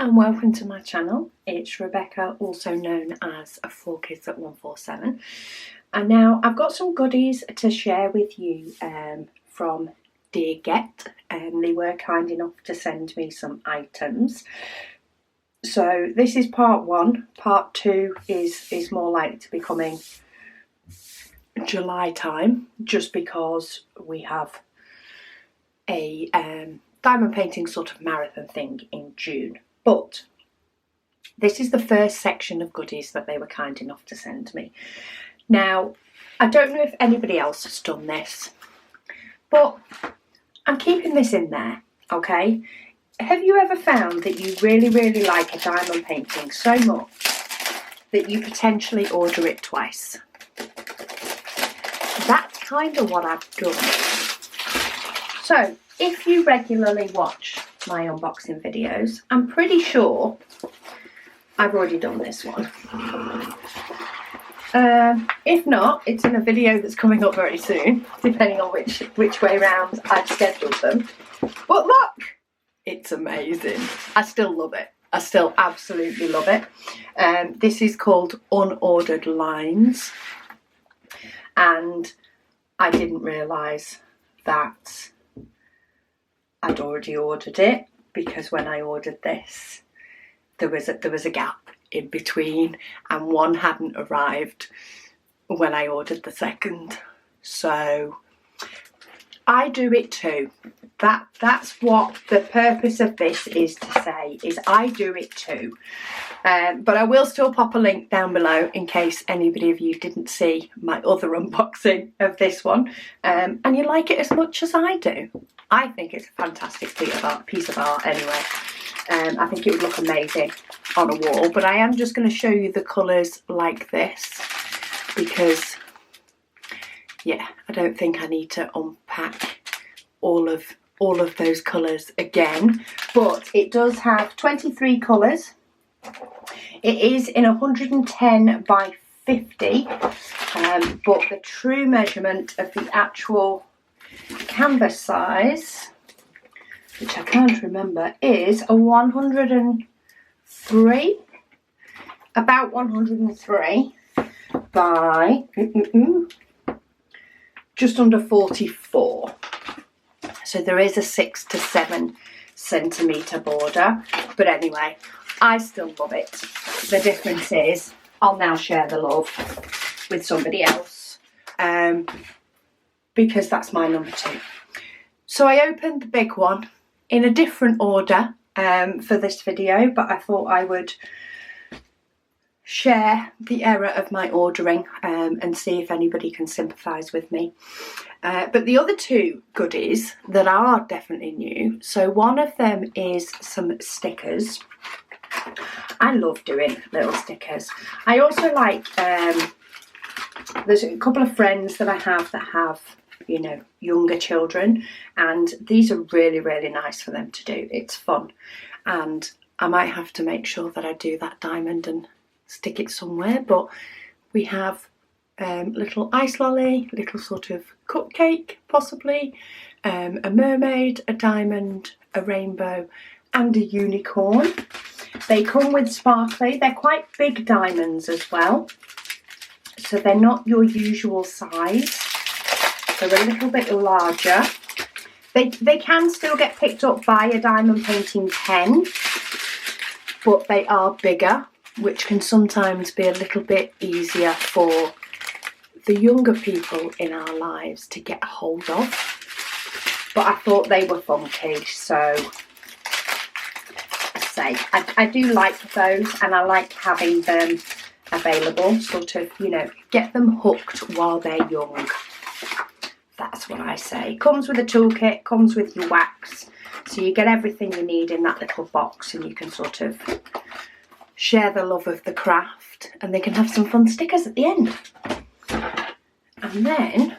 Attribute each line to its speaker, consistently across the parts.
Speaker 1: and welcome to my channel. It's Rebecca, also known as 4Kids at 147, and now I've got some goodies to share with you from DearGet, and they were kind enough to send me some items. So this is part one. Part two is more likely to be coming July time, just because we have a diamond painting sort of marathon thing in June. But this is the first section of goodies that they were kind enough to send me. Now, I don't know if anybody else has done this, but I'm keeping this in there, okay? Have you ever found that you really, really like a diamond painting so much that you potentially order it twice? That's kind of what I've done. So, if you regularly watch my unboxing videos, I'm pretty sure I've already done this one. If not, it's in a video that's coming up very soon, depending on which way round I've scheduled them. But look, it's amazing. I still love it. I still absolutely love it. This is called Unordered Lines, and I didn't realise that I'd already ordered it, because when I ordered this, there was a gap in between, and one hadn't arrived when I ordered the second. So I do it too. That's what the purpose of this is to say, is I do it too. But I will still pop a link down below in case anybody of you didn't see my other unboxing of this one, and you like it as much as I do. I think it's a fantastic piece of art anyway. I think it would look amazing on a wall, but I am just going to show you the colours like this, because yeah, I don't think I need to unpack all of those colours again. But it does have 23 colours. It is in 110 by 50, but the true measurement of the actual canvas size, which I can't remember, is a 103, about 103 by just under 44. So there is a 6 to 7 centimetre border, but anyway, I still love it. The difference is I'll now share the love with somebody else, because that's my number 2. So I opened the big one in a different order for this video, but I thought I would share the error of my ordering and see if anybody can sympathise with me. But the other two goodies that are definitely new, so one of them is some stickers. I love doing little stickers. I also like, there's a couple of friends that I have that have, you know, younger children, and these are really, really nice for them to do. It's fun, and I might have to make sure that I do that diamond and stick it somewhere. But we have little ice lolly, little sort of cupcake possibly, a mermaid, a diamond, a rainbow and a unicorn. They come with sparkly. They're quite big diamonds as well, so they're not your usual size. They're a little bit larger. They can still get picked up by a diamond painting pen, but they are bigger, which can sometimes be a little bit easier for the younger people in our lives to get a hold of. But I thought they were funky, so I do like those, and I like having them available, sort of, you know, get them hooked while they're young. That's what I say. Comes with a toolkit, comes with your wax, so you get everything you need in that little box, and you can sort of share the love of the craft, and they can have some fun stickers at the end. And then,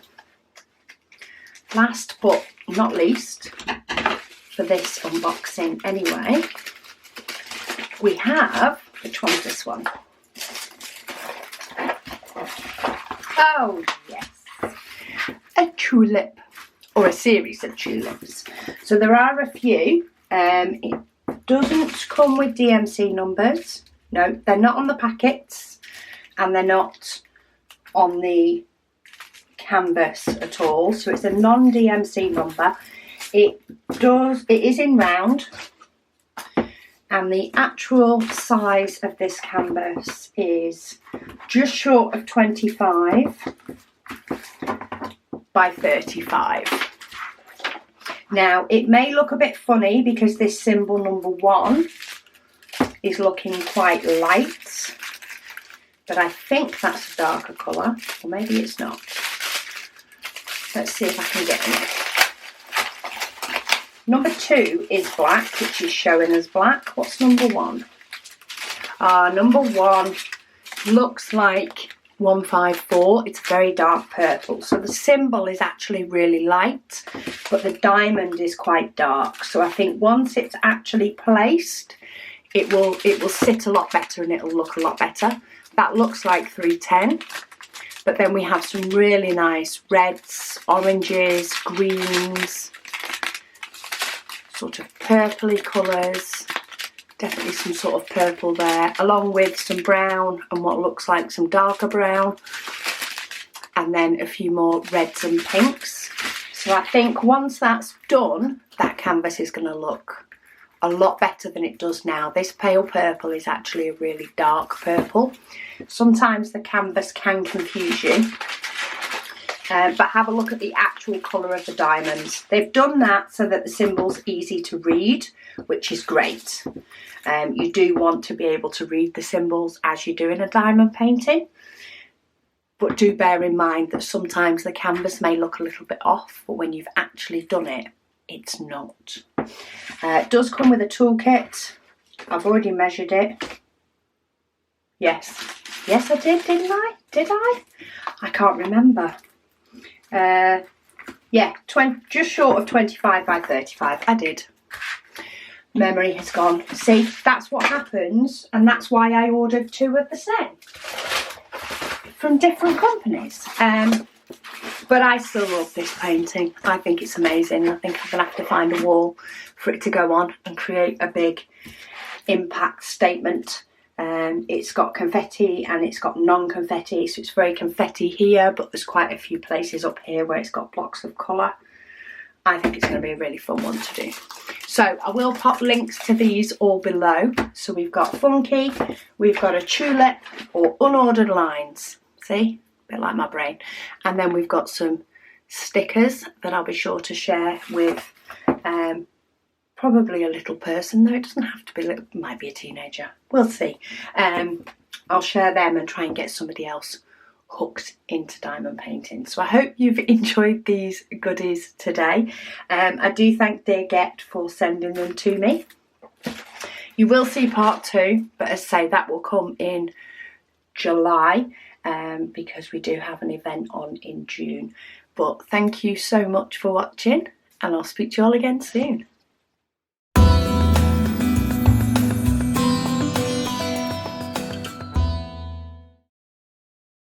Speaker 1: last but not least, for this unboxing anyway, we have, which one's this one? Oh yes, a tulip, or a series of tulips. So there are a few. It doesn't come with DMC numbers. No, they're not on the packets and they're not on the canvas at all. So it's a non-DMC number. It is in round, and the actual size of this canvas is just short of 25 by 35. Now it may look a bit funny because this symbol number 1 is looking quite light, but I think that's a darker colour, or maybe it's not. Let's see if I can get it. Number 2 is black, which is showing as black. What's number 1? Number 1 looks like 154. It's very dark purple. So the symbol is actually really light, but the diamond is quite dark. So I think once it's actually placed, it will sit a lot better and it'll look a lot better. That looks like 310. But then we have some really nice reds, oranges, greens, sort of purpley colours, definitely some sort of purple there, along with some brown and what looks like some darker brown, and then a few more reds and pinks. So I think once that's done, that canvas is going to look a lot better than it does now. This pale purple is actually a really dark purple. Sometimes the canvas can confuse you. But have a look at the actual colour of the diamonds. They've done that so that the symbol's easy to read, which is great. You do want to be able to read the symbols as you're doing a diamond painting, but do bear in mind that sometimes the canvas may look a little bit off, but when you've actually done it, it's not. It does come with a toolkit. I've already measured it. Yes I did, didn't I? Did I? I can't remember. Yeah, just short of 25 by 35. I did. Memory has gone. See, that's what happens, and that's why I ordered 2 of the same from different companies. But I still love this painting. I think it's amazing. I think I'm going to have to find a wall for it to go on and create a big impact statement. It's got confetti and it's got non-confetti, so it's very confetti here, but there's quite a few places up here where it's got blocks of colour. I think it's going to be a really fun one to do. So I will pop links to these all below. So we've got Funky, we've got a Tulip, or Unordered Lines. See? A bit like my brain. And then we've got some stickers that I'll be sure to share with probably a little person, though it doesn't have to be little, it might be a teenager, we'll see. I'll share them and try and get somebody else hooked into diamond painting. So I hope you've enjoyed these goodies today. I do thank DearGet for sending them to me. You will see part 2, but as I say, that will come in July because we do have an event on in June. But thank you so much for watching, and I'll speak to you all again soon.